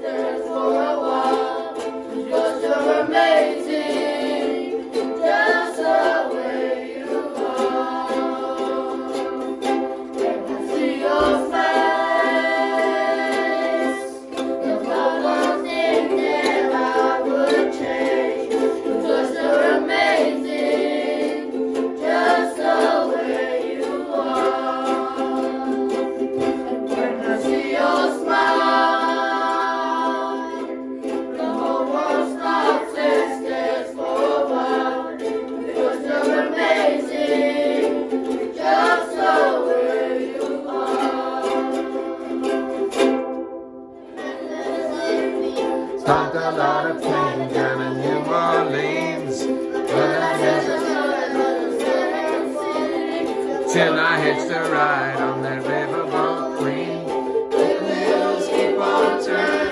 Dance for a while, 'cause you're amazing, just the way you are. When I see your face, there's no one thing that I would change, because you're amazing, just the way you are. When I see your smile, talked a lot of things down in New Orleans, but I never till I hitched a ride on that riverboat queen. The wheels keep on turning.